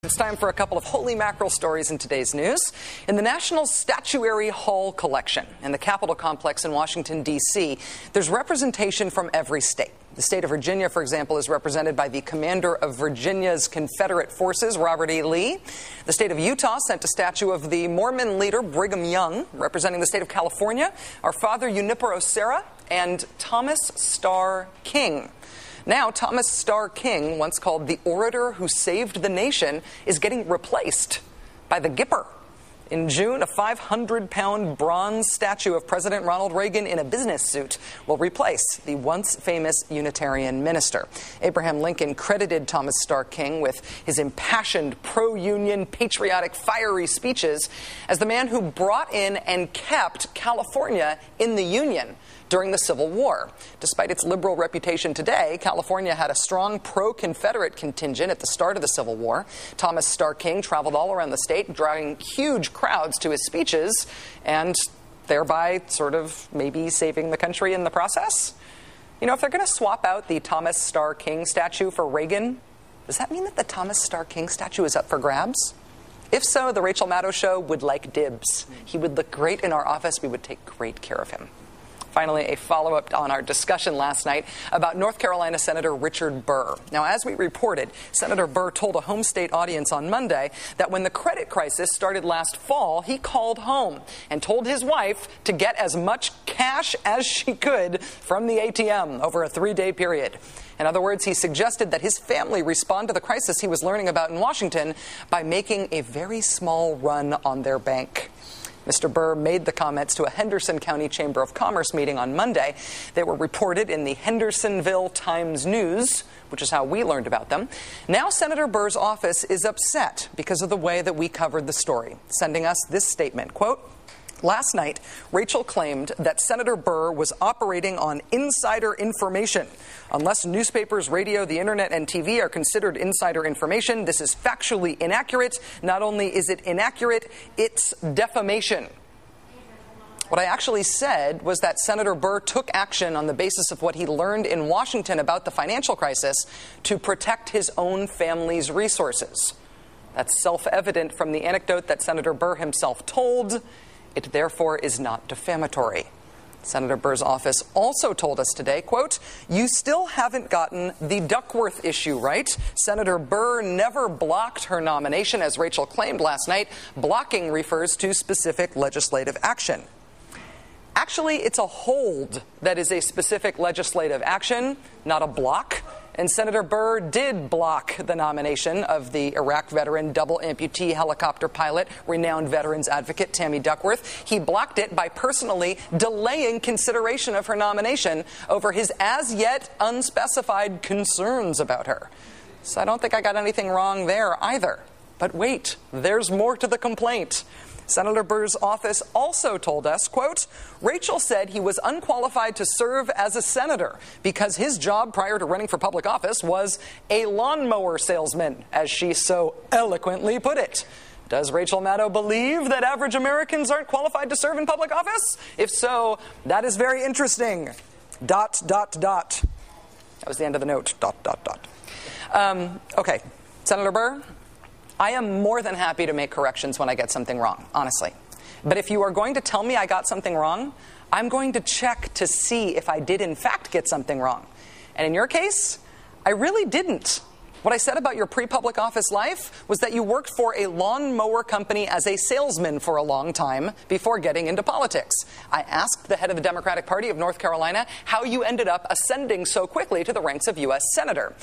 It's time for a couple of holy mackerel stories in today's news. In the National Statuary Hall collection in the Capitol complex in Washington, D.C., there's representation from every state. The state of Virginia, for example, is represented by the commander of Virginia's Confederate Forces, Robert E. Lee. The state of Utah sent a statue of the Mormon leader, Brigham Young. Representing the state of California are Father Junipero Serra and Thomas Starr King. Now, Thomas Starr King, once called the orator who saved the nation, is getting replaced by the Gipper. In June, a 500-pound bronze statue of President Ronald Reagan in a business suit will replace the once famous Unitarian minister. Abraham Lincoln credited Thomas Starr King with his impassioned, pro-union, patriotic, fiery speeches as the man who brought in and kept California in the Union during the Civil War. Despite its liberal reputation today, California had a strong pro-Confederate contingent at the start of the Civil War. Thomas Starr King traveled all around the state, drawing huge crowds to his speeches, and thereby sort of maybe saving the country in the process. You know, if they're going to swap out the Thomas Starr King statue for Reagan, does that mean that the Thomas Starr King statue is up for grabs? If so, the Rachel Maddow Show would like dibs. He would look great in our office. We would take great care of him. Finally, a follow-up on our discussion last night about North Carolina Senator Richard Burr. Now, as we reported, Senator Burr told a home state audience on Monday that when the credit crisis started last fall, he called home and told his wife to get as much cash as she could from the ATM over a 3-day period. In other words, he suggested that his family respond to the crisis he was learning about in Washington by making a very small run on their bank. Mr. Burr made the comments to a Henderson County Chamber of Commerce meeting on Monday. They were reported in the Hendersonville Times-News, which is how we learned about them. Now Senator Burr's office is upset because of the way that we covered the story, sending us this statement, quote, "Last night, Rachel claimed that Senator Burr was operating on insider information. Unless newspapers, radio, the internet, and TV are considered insider information, this is factually inaccurate. Not only is it inaccurate, it's defamation." What I actually said was that Senator Burr took action on the basis of what he learned in Washington about the financial crisis to protect his own family's resources. That's self-evident from the anecdote that Senator Burr himself told. It therefore is not defamatory. Senator Burr's office also told us today, quote, "You still haven't gotten the Duckworth issue right. Senator Burr never blocked her nomination, as Rachel claimed last night. Blocking refers to specific legislative action." Actually, it's a hold that is a specific legislative action, not a block. And Senator Burr did block the nomination of the Iraq veteran, double amputee helicopter pilot, renowned veterans advocate Tammy Duckworth. He blocked it by personally delaying consideration of her nomination over his as yet unspecified concerns about her. So I don't think I got anything wrong there either. But wait, there's more to the complaint. Senator Burr's office also told us, quote, "Rachel said he was unqualified to serve as a senator because his job prior to running for public office was a lawnmower salesman, as she so eloquently put it." Does Rachel Maddow believe that average Americans aren't qualified to serve in public office? If so, that is very interesting. ... That was the end of the note. ... Okay, Senator Burr, I am more than happy to make corrections when I get something wrong, honestly. But if you are going to tell me I got something wrong, I'm going to check to see if I did in fact get something wrong. And in your case, I really didn't. What I said about your pre-public office life was that you worked for a lawnmower company as a salesman for a long time before getting into politics. I asked the head of the Democratic Party of North Carolina how you ended up ascending so quickly to the ranks of U.S. Senator.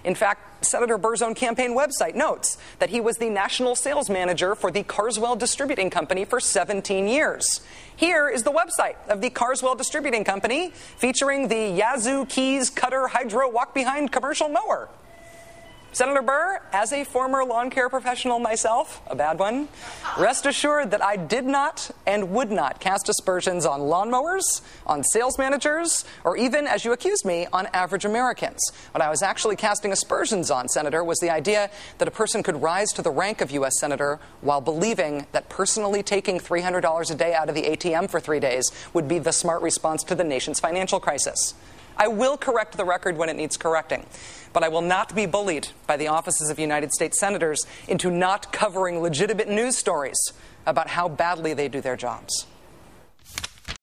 In fact, Senator Burr's own campaign website notes that he was the national sales manager for the Carswell Distributing Company for 17 years. Here is the website of the Carswell Distributing Company, featuring the Yazoo Keys Cutter Hydro Walk-Behind commercial mower. Senator Burr, as a former lawn care professional myself, a bad one, rest assured that I did not and would not cast aspersions on lawnmowers, on sales managers, or even, as you accused me, on average Americans. What I was actually casting aspersions on, Senator, was the idea that a person could rise to the rank of U.S. Senator while believing that personally taking $300 a day out of the ATM for 3 days would be the smart response to the nation's financial crisis. I will correct the record when it needs correcting. But I will not be bullied by the offices of United States senators into not covering legitimate news stories about how badly they do their jobs.